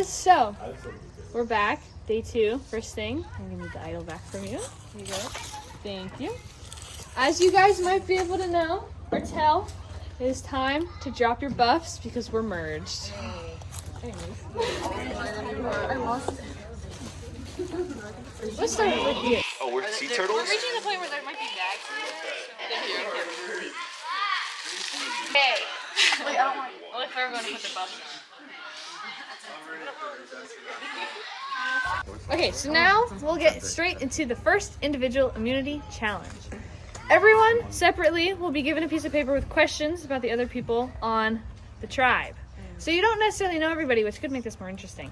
guys, so we're back. Day 2, first thing. I'm gonna need the idol back from you. Here you go. Thank you. As you guys might be able to know or tell, it is time to drop your buffs because we're merged. Let's start with you. Oh, we're sea turtles? We're reaching the point where there might be bags here. Hey! Wait, I don't want to look for everyone to put their buffs on. Okay, so now we'll get straight into the first individual immunity challenge. Everyone separately will be given a piece of paper with questions about the other people on the tribe. So you don't necessarily know everybody, which could make this more interesting.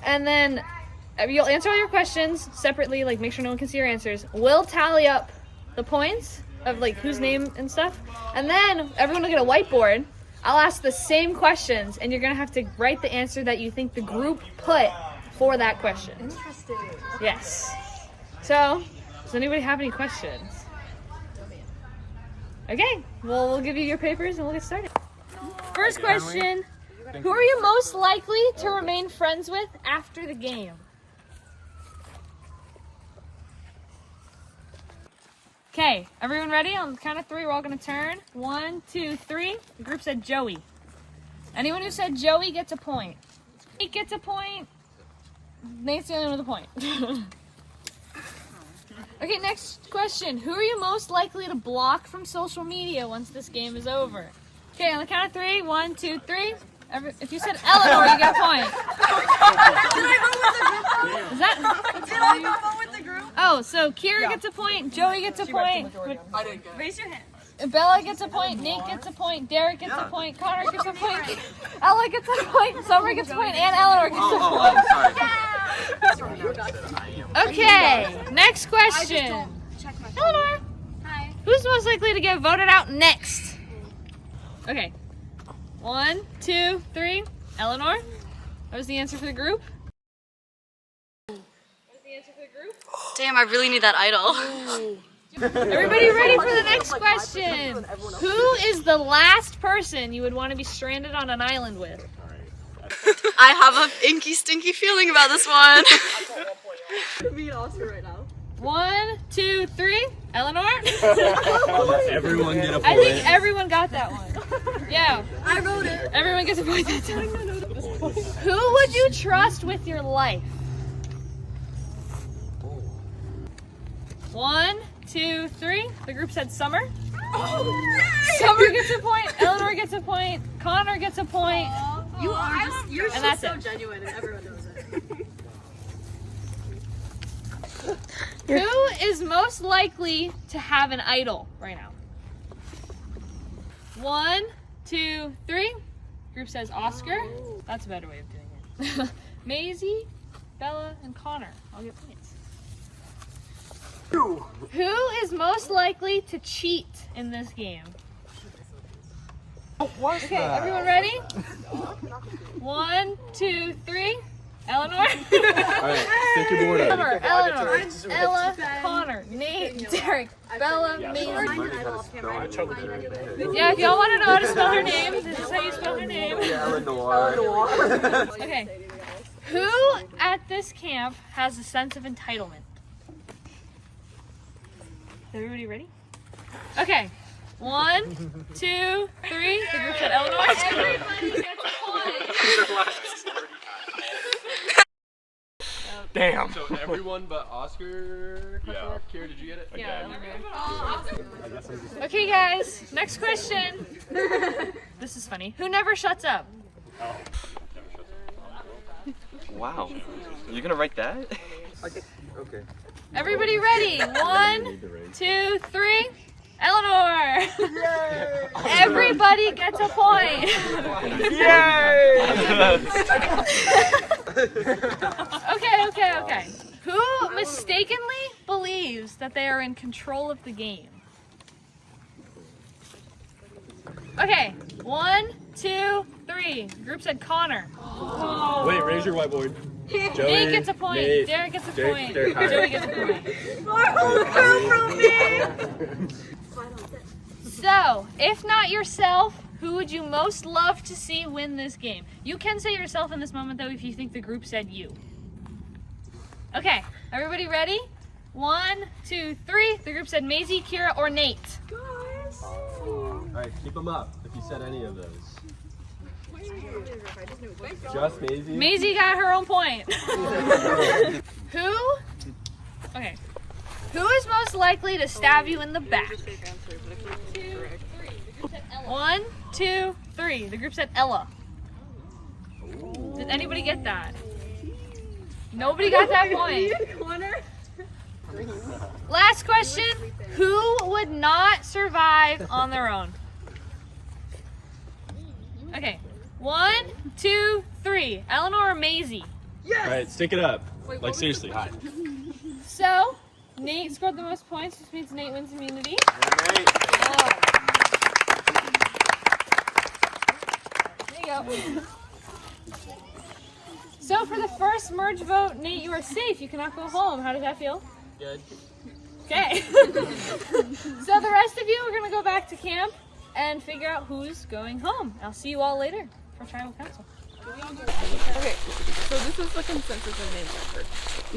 And then you'll answer all your questions separately, like make sure no one can see your answers. We'll tally up the points of like whose name and stuff. And then everyone will get a whiteboard. I'll ask the same questions and you're gonna have to write the answer that you think the group put for that question. Interesting. Yes. So, does anybody have any questions? Okay, well, we'll give you your papers and we'll get started. First question, who are you most likely to remain friends with after the game? Okay, everyone ready? On the count of 3, we're all gonna turn. 1, 2, 3. The group said Joey. Anyone who said Joey gets a point. Nate gets a point. Nate's the only one with a point. Okay, next question. Who are you most likely to block from social media once this game is over? Okay, on the count of 3. 1, 2, 3. If you said Eleanor, you get a point. Did I vote with the group? Is that? Did I not vote with the group? Oh, so Kira gets a point, Joey gets a point, I didn't get it. Raise your hand. Bella gets a point, Nate gets a point, Derek gets a point, Connor gets a point, Ella gets a point, Summer gets a point, and Eleanor gets a point. Okay, next question. Eleanor, Hi. who's most likely to get voted out next? Okay, 1, 2, 3. Eleanor, what was the answer for the group? Damn, I really need that idol. Everybody ready for the next question? Who is the last person you would want to be stranded on an island with? I have a inky stinky feeling about this one. Me and Oscar right now. 1, 2, 3. Eleanor? Everyone get a point. I think everyone got that one. Yeah. I wrote it. Everyone gets a point that time. Who would you trust with your life? 1, 2, 3. The group said Summer. Summer gets a point. Eleanor gets a point. Connor gets a point. You're And that's so it. genuine and everyone knows it. Who is most likely to have an idol right now? 1, 2, 3. Group says Oscar. That's a better way of doing it. Maisey, Bella, and Connor all get points. Who is most likely to cheat in this game? Okay, everyone ready? 1, 2, 3. Eleanor? Alright, stick your board up. Eleanor, Ella, Connor, Nate, Derek, Bella, Maisey. Yeah, if y'all want to know how to spell her name, this is how you spell her name. Eleanor. Okay. Who at this camp has a sense of entitlement? Everybody ready? Okay. 1, 2, 3. The group said Eleanor. Everybody gets a point. Damn. So everyone but Oscar. Yeah. Kira, did you get it? Yeah. Okay, guys. Next question. This is funny. Who never shuts up? Wow. Are you gonna write that? Okay. Everybody ready? 1, 2, 3. Eleanor. Yay! Everybody gets a point. Yay! Okay. Who mistakenly believes that they are in control of the game? Okay, 1, 2, 3. Group said Connor. Wait, raise your whiteboard. Nate gets a point. Nate, Derek gets a Derek, point. Derek, Joey gets a point. So, if not yourself, Who would you most love to see win this game? You can say yourself in this moment, though, if you think the group said you. Okay, everybody ready? 1, 2, 3. The group said Maisey, Kira, or Nate. Alright, keep them up if you said any of those. Just Maisey? Maisey got her own point. Okay. Who is most likely to stab you in the back? 1, 2, 3. The group said Ella. Did anybody get that? Nobody got that point. Last question. Who would not survive on their own? Okay. 1, 2, 3. Eleanor or Maisey? Alright, stick it up. Like seriously, hi. So, Nate scored the most points, which means Nate wins immunity. There you go. So for the first merge vote, Nate, you are safe. You cannot go home. How does that feel? Good. Okay. So the rest of you are going to go back to camp and figure out who's going home. I'll see you all later for tribal council. Okay, so this is the consensus of names I've heard.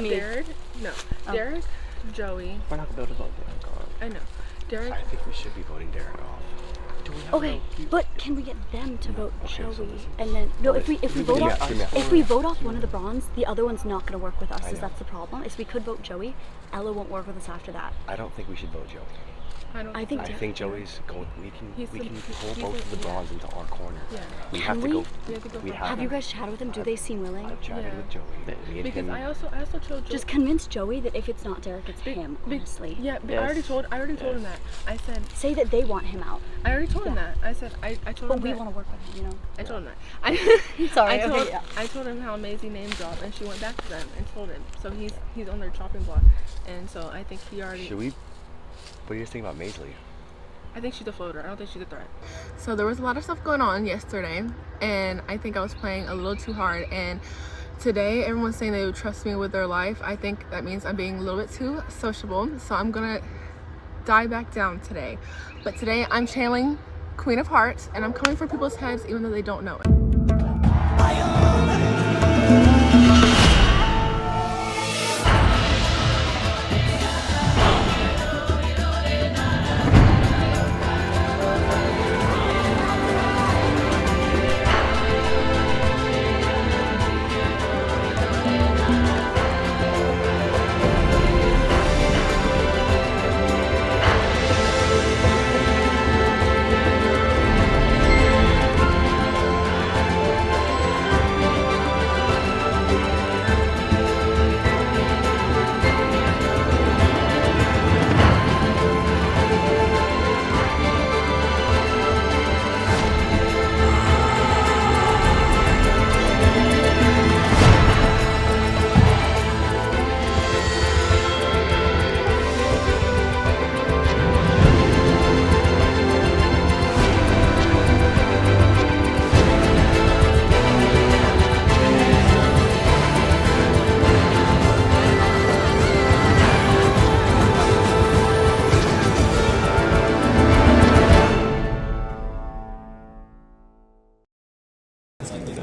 Me. Derek, no. Derek, Joey. We're not going to be able to vote Derek off. I know. Derek. I think we should be voting Derek off. Do we have Okay, but can we get them to vote Joey? And then no, if we vote off one of the Brawns, the other one's not going to work with us. Is that's the problem? If we could vote Joey, Ella won't work with us after that. I don't think we should vote Joey. I think Joey's going. We can pull he's both of the Brawns into our corner. Yeah. We have to go. We Have you guys chatted with them? Do they seem willing? I've chatted with Joey. Me and Because him. I also told Joey. Just convince Joey that if it's not Derek, it's him. Honestly. Yeah, but I already told him that. I said. Say that they want him out. I already told him that. I said I told him. But we that. want to work with him, you know. I told him that. Sorry. I told him how Maisey name dropped, and she went back to them and told him. So he's on their chopping block, and so I think he already. Should we? What do you think about Maisey? I think she's a floater. I don't think she's a threat. So there was a lot of stuff going on yesterday, and I think I was playing a little too hard. And today, everyone's saying they would trust me with their life. I think that means I'm being a little bit too sociable. So I'm gonna die back down today. But today, I'm channeling Queen of Hearts, and I'm coming for people's heads even though they don't know it.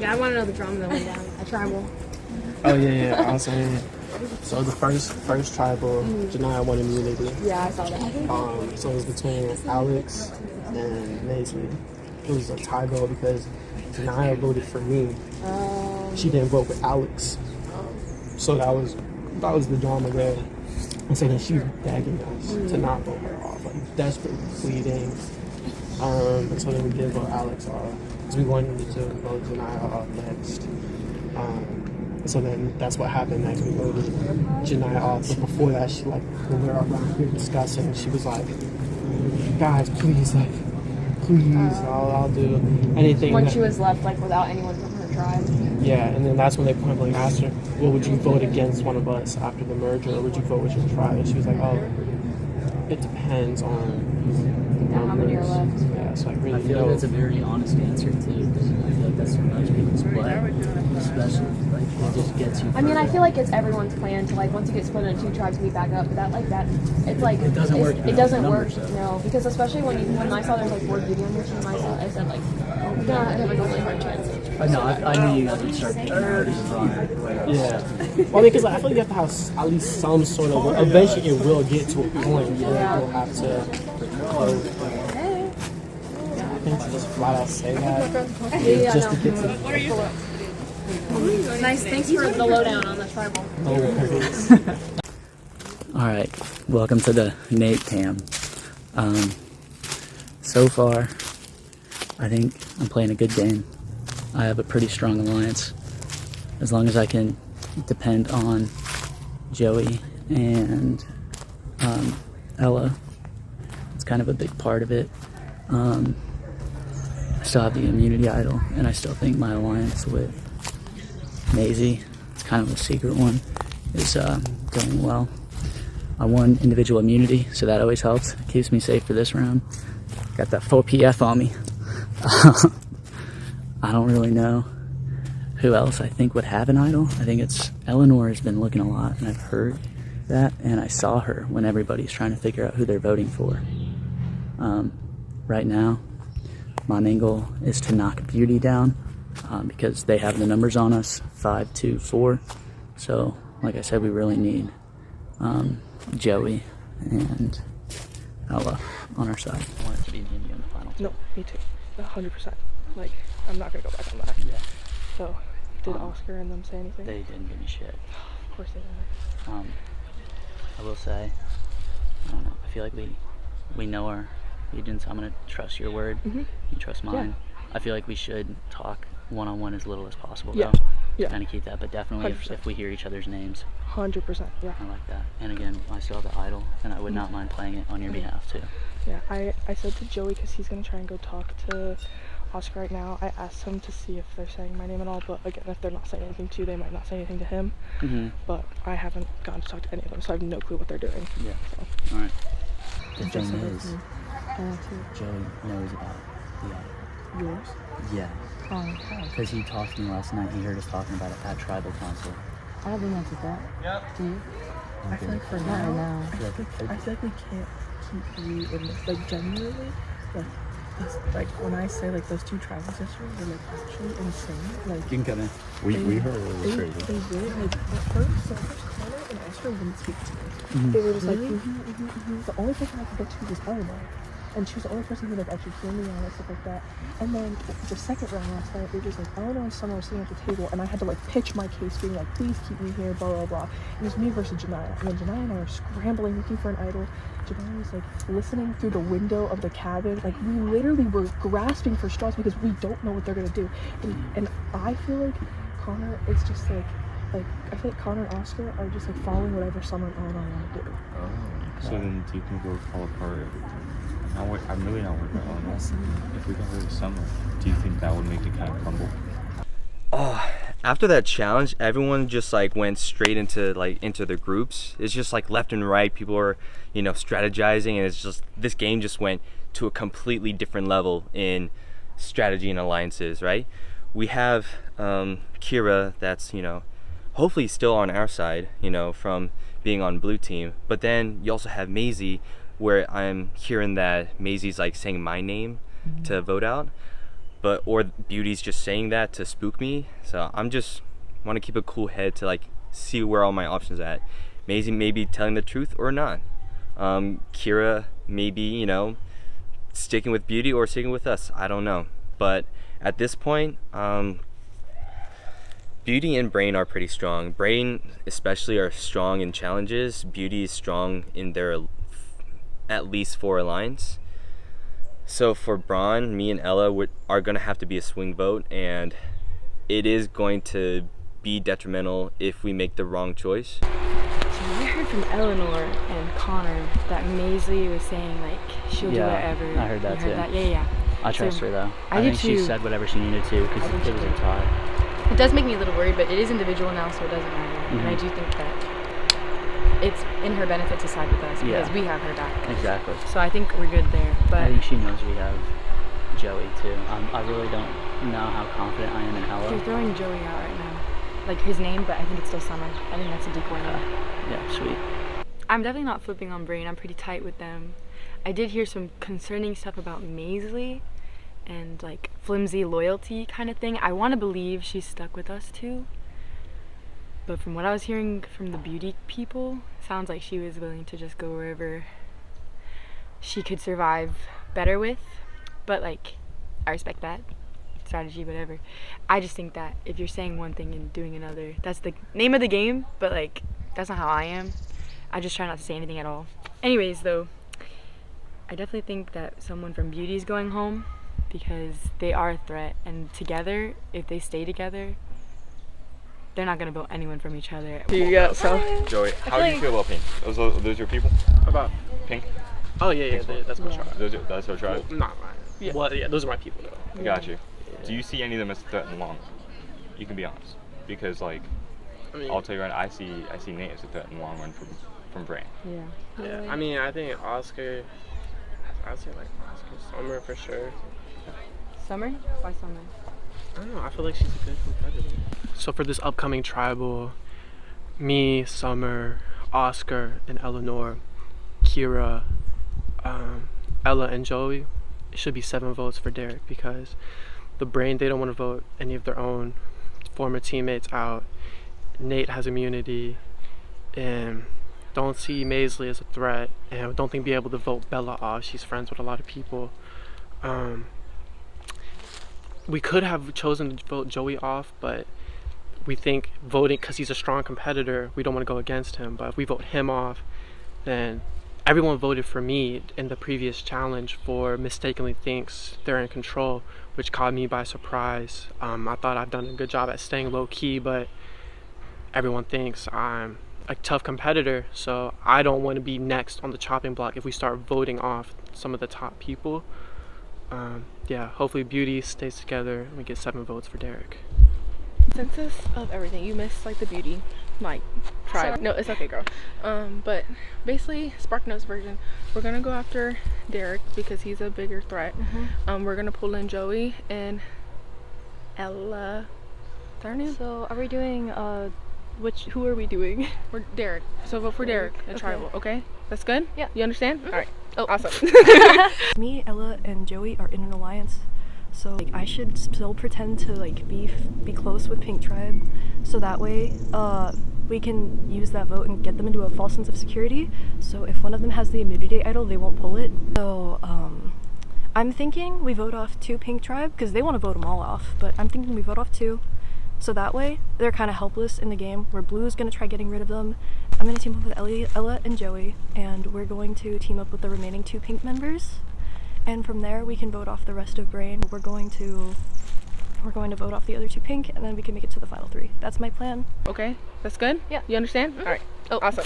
I want to know the drama that went down at tribal. Oh yeah. I was saying. So the first tribal, Janiah won immunity. Yeah, I saw that. So it was between Alex and Maisey. It was a tie vote because Janiah voted for me. She didn't vote for Alex. So that was the drama there. And so then she was begging us to not vote her off, like desperately pleading. And so then we did vote Alex off. So we wanted to vote Janiah off next. So then that's what happened next. We voted Janiah off. But before that, she when we were around here discussing, she was like, guys, please, I'll do anything. When she was left without anyone from her tribe. Yeah, and then that's when they point blank asked her, well, would you vote against one of us after the merger, or would you vote with your tribe? And she was like, oh, it depends on How many are left? Yeah, so I really I feel like that's a very honest answer too. I feel like that's what most people's play, especially it just gets you. I mean, I feel like it's everyone's plan to like once you get split into 2 tribes, meet back up. But that it's like It doesn't work. It doesn't work. No, because especially when I saw there's like 4 beauty on your team, I said like, no, I have a really hard chance. No, I knew you guys would start strong. Yeah. Well, because like, I feel like you have to have at least some sort of. Eventually, it will get to a point where you'll have to close. I think to just flat out say that just to get to. Nice. Thanks for the lowdown on the tribal. All right, welcome to the Nate Cam. So far, I think I'm playing a good game. I have a pretty strong alliance. As long as I can depend on Joey and Ella, it's kind of a big part of it. I still have the immunity idol, and I still think my alliance with Maisey, it's kind of a secret one, is going well. I won individual immunity, so that always helps. It keeps me safe for this round. Got that full PF on me. I don't really know who else I think would have an idol. I think it's Eleanor has been looking a lot, and I've heard that, and I saw her when everybody's trying to figure out who they're voting for. Right now, my main goal is to knock Beauty down because they have the numbers on us, 5, 2, 4. So, like I said, we really need Joey and Ella on our side. I want it to be me and you in the final. No, me too. 100%. Like, I'm not gonna go back on that. Yeah. So, did Oscar and them say anything? They didn't give me shit. Of course they didn't. I will say, I don't know, I feel like we know our agents. I'm gonna trust your word. You trust mine. Yeah. I feel like we should talk one-on-one as little as possible, though. Yeah. Kind of keep that, but definitely if we hear each other's names. 100%, yeah. I like that. And again, I still have the idol, and I would not mind playing it on your behalf, too. Yeah, I said to Joey, because he's going to try and go talk to Oscar right now, I asked him to see if they're saying my name at all, but again, if they're not saying anything to you, they might not say anything to him. But I haven't gotten to talk to any of them, so I have no clue what they're doing. Yeah. So. All right. The thing is, Joey knows about the idol. Yours? Yeah. Because he talked to me last night. He heard us talking about it at Tribal Council. I don't think that's that. Yep. Do you? I feel like for now, I feel like we can't keep you in this, like, genuinely, like when I say like those 2 tribal sisters are like actually insane. Like You can come in. We heard it was crazy. They really like at first Connor and Oscar wouldn't speak to me. They were just like the only person I could get to was Eleanor. And she was the only person who like actually hear me out and stuff like that. And then the second round last night, they were just like, Eleanor and Summer were sitting at the table, and I had to like pitch my case, being like, please keep me here, blah blah blah. It was me versus Janiah, and then Janiah and I are scrambling looking for an idol. Janiah was like listening through the window of the cabin, like we literally were grasping for straws because we don't know what they're gonna do. And I feel like Connor is just like I feel like Connor and Oscar are just like following whatever Summer and Eleanor want to do. So then do you think we'll fall apart? I'm really not worried about Eleanor. If we got rid of Summer, do you think that would make it kind of crumble? After that challenge, everyone just like went straight into their groups. It's just like left and right, people are, strategizing, and it's just this game just went to a completely different level in strategy and alliances, right? We have Kira that's, hopefully still on our side, from being on blue team, but then you also have Maisey, where I'm hearing that Maisey's like saying my name to vote out, or Beauty's just saying that to spook me. So I'm just want to keep a cool head to like see where all my options are at. Maisey may be telling the truth or not. Kira may be, sticking with Beauty or sticking with us. I don't know. But at this point, Beauty and Brawn are pretty strong. Brawn especially are strong in challenges. Beauty is strong in their at least 4 alliance. So for Brawn, me and Ella are going to have to be a swing vote, and it is going to be detrimental if we make the wrong choice. So I heard from Eleanor and Connor that Maisey was saying like she'll do whatever. I heard that too. Yeah. I trust her though. I think do she too. said whatever she needed to because it was a tie. It does make me a little worried, but it is individual now, so it doesn't matter. And I do think that it's in her benefit to side with us because we have her back. Exactly. So I think we're good there. But I think she knows we have Joey too. I really don't know how confident I am in Ella. You're throwing Joey out right now. like his name, but I think it's still Summer. I think that's a decoy name. Yeah, sweet. I'm definitely not flipping on Brawn. I'm pretty tight with them. I did hear some concerning stuff about Maisey and like flimsy loyalty kind of thing. I want to believe she's stuck with us too. But from what I was hearing from the beauty people, sounds like she was willing to just go wherever she could survive better with. But like, I respect that strategy, whatever. I just think that if you're saying one thing and doing another, that's the name of the game, but like, that's not how I am. I just try not to say anything at all. Anyways though, I definitely think that someone from beauty is going home because they are a threat, and together, if they stay together, they're not gonna vote anyone from each other. Here you go, so. Joey, how do you feel about Pink? Those your people? About Pink? Oh yeah, that's my tribe. That's our tribe? Well, not mine. Yeah. Well, yeah, those are my people though. Got you. Do you see any of them as a threat in the long run? You can be honest, because like, I mean, I'll tell you right now, I see Nate as a threat in the long run from Brawn. yeah. I mean, I think Oscar. I'd say like Oscar, Summer for sure. Summer? Why Summer? I don't know. I feel like she's a good competitor. So for this upcoming tribal, me, Summer, Oscar, and Eleanor, Kira, Ella, and Joey, it should be 7 votes for Derek because the Brawn, they don't want to vote any of their own former teammates out. Nate has immunity, and don't see Maisey as a threat, and don't think be able to vote Bella off. She's friends with a lot of people. We could have chosen to vote Joey off, but we think voting, because he's a strong competitor, we don't want to go against him. But if we vote him off, then everyone voted for me in the previous challenge for mistakenly thinks they're in control, which caught me by surprise. I thought I've done a good job at staying low key, but everyone thinks I'm a tough competitor, so I don't want to be next on the chopping block if we start voting off some of the top people. Yeah, hopefully beauty stays together and we get 7 votes for Derek. Consensus of everything. You missed like the beauty, like tribe. Sorry. No, it's okay, girl. But basically, SparkNotes version. We're gonna go after Derek because he's a bigger threat. We're gonna pull in Joey and Ella. Is that her name? So are we doing who are we doing? We're Derek. So vote for Derek and tribal. Okay, that's good. Yeah. You understand? All right. Oh, Awesome. Me, Ella, and Joey are in an alliance, so like I should still pretend to like be close with Pink Tribe, so that way we can use that vote and get them into a false sense of security. So if one of them has the immunity idol, they won't pull it. So I'm thinking we vote off 2 Pink Tribe because they want to vote them all off, but I'm thinking we vote off 2. So that way, they're kind of helpless in the game, where Blue's going to try getting rid of them. I'm going to team up with Ella and Joey, and we're going to team up with the remaining 2 Pink members. And from there, we can vote off the rest of Brawn. We're going to vote off the other 2 Pink, and then we can make it to the final 3. That's my plan. Okay, that's good. Yeah. You understand? All right. Oh, Awesome.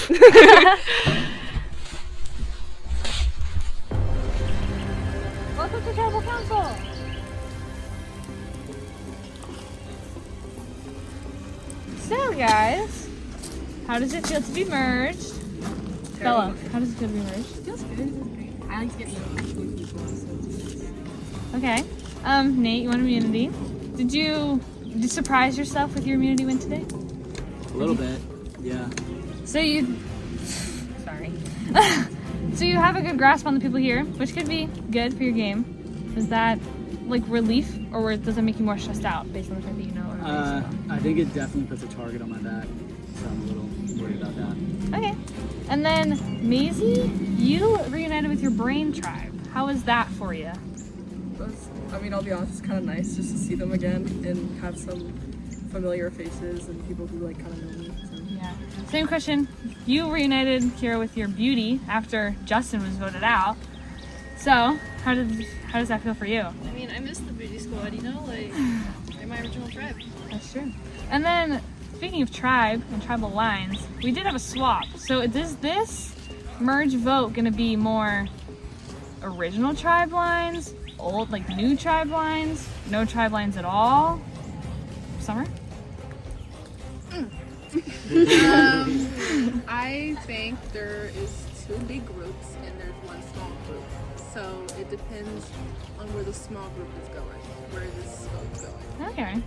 Welcome to Tribal Council! So guys, how does it feel to be merged? Bella, how does it feel to be merged? It feels good. It feels great. I like to get new people, so Okay. Nate, you want immunity. Did you surprise yourself with your immunity win today? A little bit, yeah. So sorry. So you have a good grasp on the people here, which could be good for your game. Is that like relief, or does it make you more stressed out based on the fact that you know? I think it definitely puts a target on my back, so I'm a little worried about that. Okay. And then Maisey, you reunited with your Brawn tribe. How was that for you? I mean, I'll be honest, it's kind of nice just to see them again and have some familiar faces and people who like kind of know me. So. Yeah. Same question. You reunited here with your beauty after Justin was voted out. So how does that feel for you? I mean, I miss the beauty squad, you know, like they're my original tribe. That's true. And then speaking of tribe and tribal lines, we did have a swap. So is this merge vote gonna be more original tribe lines, old like new tribe lines, no tribe lines at all? Summer? I think there is 2 big groups and there's 1 small group. So it depends on where the small group is going, where this is going. Okay.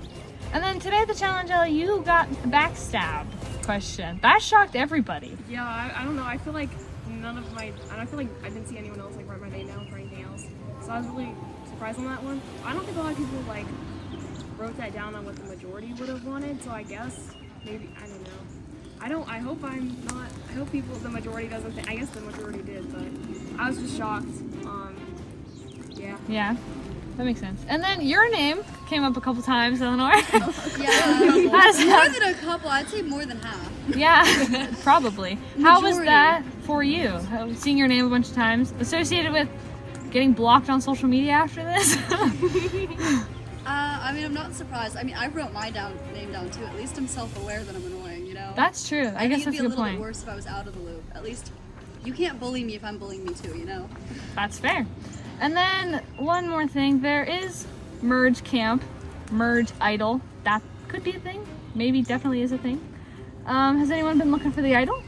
And then today at the challenge, Ellie, you got the backstab question. That shocked everybody. Yeah, I don't know. I feel like I feel like I didn't see anyone else like write my name down for anything else. So I was really surprised on that one. I don't think a lot of people like wrote that down on what the majority would have wanted. So I guess maybe, I don't know. I hope the majority doesn't think, I guess the majority did, but I was just shocked. Yeah. Yeah, that makes sense. And then your name came up a couple times, Eleanor. Yeah, more than a couple. I'd say more than half. Yeah, probably. How was that for you? Seeing your name a bunch of times, associated with getting blocked on social media after this? I mean, I'm not surprised. I mean, I wrote my name down too. At least I'm self-aware that I'm annoying, you know? That's true. I guess that's a good point. It'd be a little bit worse if I was out of the loop. At least you can't bully me if I'm bullying me too, you know? That's fair. And then one more thing, there is Merge Camp, Merge Idol. That could be a thing. Maybe definitely is a thing. Has anyone been looking for the idol?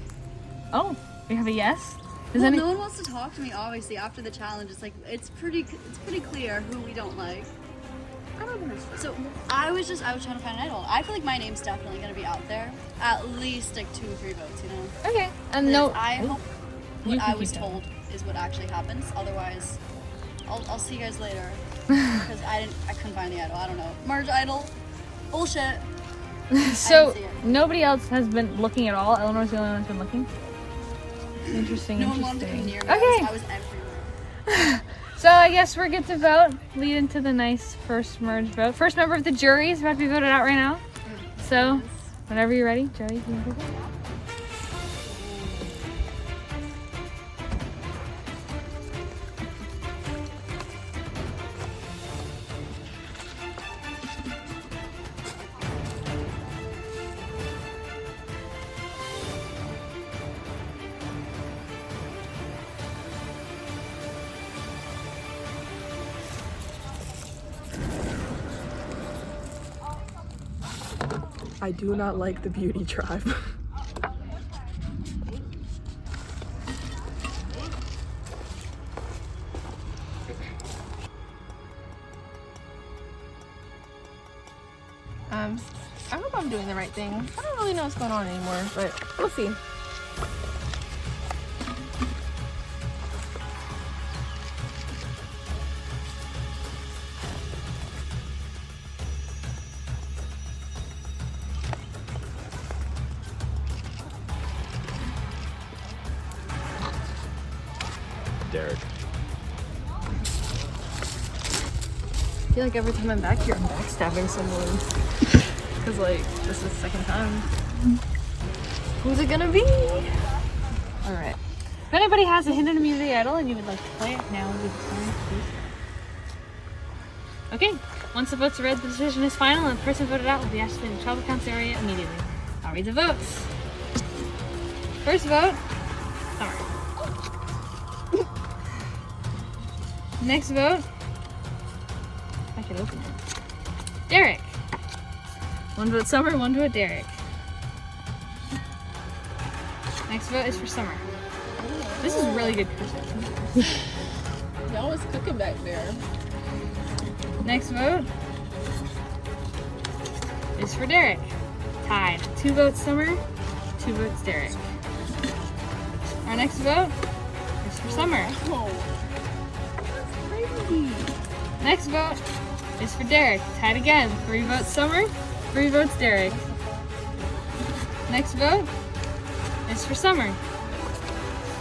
Oh, we have a yes. Well, no one wants to talk to me, obviously, after the challenge. It's like, it's pretty clear who we don't like. I don't understand. So I was trying to find an idol. I feel like my name's definitely gonna be out there. At least like 2 or 3 votes, you know? Okay. And no, I hope what I was told is what actually happens. Otherwise, I'll see you guys later. Because I couldn't find the idol. I don't know. Merge idol. Bullshit. So nobody else has been looking at all. Eleanor's the only one who's been looking. Interesting. No one wanted to come near me. Okay. I was everywhere. So I guess we're good to vote. Lead into the nice first merge vote. First member of the jury is about to be voted out right now. So whenever you're ready, Joey, you can go. I do not like the beauty tribe. I hope I'm doing the right thing. I don't really know what's going on anymore, but we'll see. Derek. I feel like every time I'm back here, I'm backstabbing someone. Because, like, this is the second time. Who's it gonna be? Alright. If anybody has a hidden immunity idol and you would like to play it, now would be the time, please. Okay, once the votes are read, the decision is final and the person voted out will be asked to leave the travel counts area immediately. I'll read the votes. First vote, Summer. Next vote, I can open it. Derek. 1 vote Summer, 1 vote Derek. Next vote is for Summer. This is really good cooking. Y'all was cooking back there. Next vote is for Derek. Tied. 2 votes Summer, 2 votes Derek. Our next vote is for Summer. Next vote is for Derek. Tied again. 3 votes Summer, 3 votes Derek. Next vote is for Summer.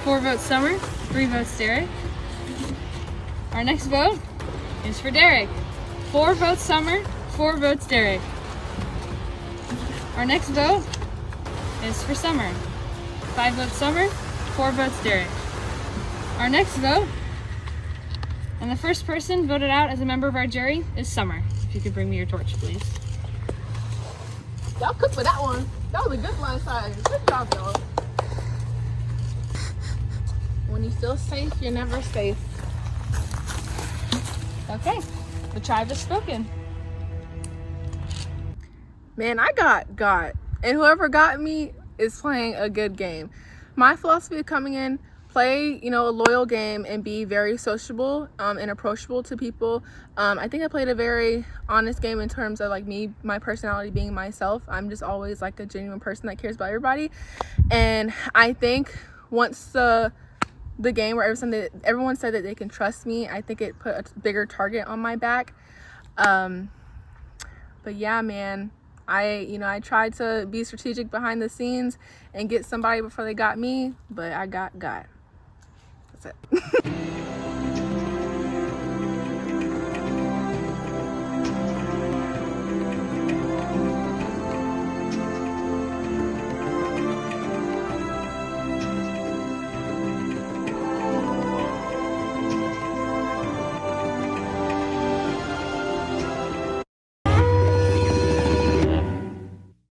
4 votes Summer, 3 votes Derek. Our next vote is for Derek. 4 votes Summer, 4 votes Derek. Our next vote is for Summer. 5 votes Summer, 4 votes Derek. Our next vote, and the first person voted out as a member of our jury, is Summer. If you could bring me your torch, please. Y'all cooked for that one. That was a good line size. Good job, y'all. When you feel safe, you're never safe. Okay, the tribe has spoken. Man, I got. And whoever got me is playing a good game. My philosophy of coming in, play, you know, a loyal game and be very sociable and approachable to people. I think I played a very honest game in terms of like me, my personality being myself. I'm just always like a genuine person that cares about everybody. And I think once the game where everyone said that they can trust me, I think it put a bigger target on my back. But yeah, man, I tried to be strategic behind the scenes and get somebody before they got me, but I got. That's it.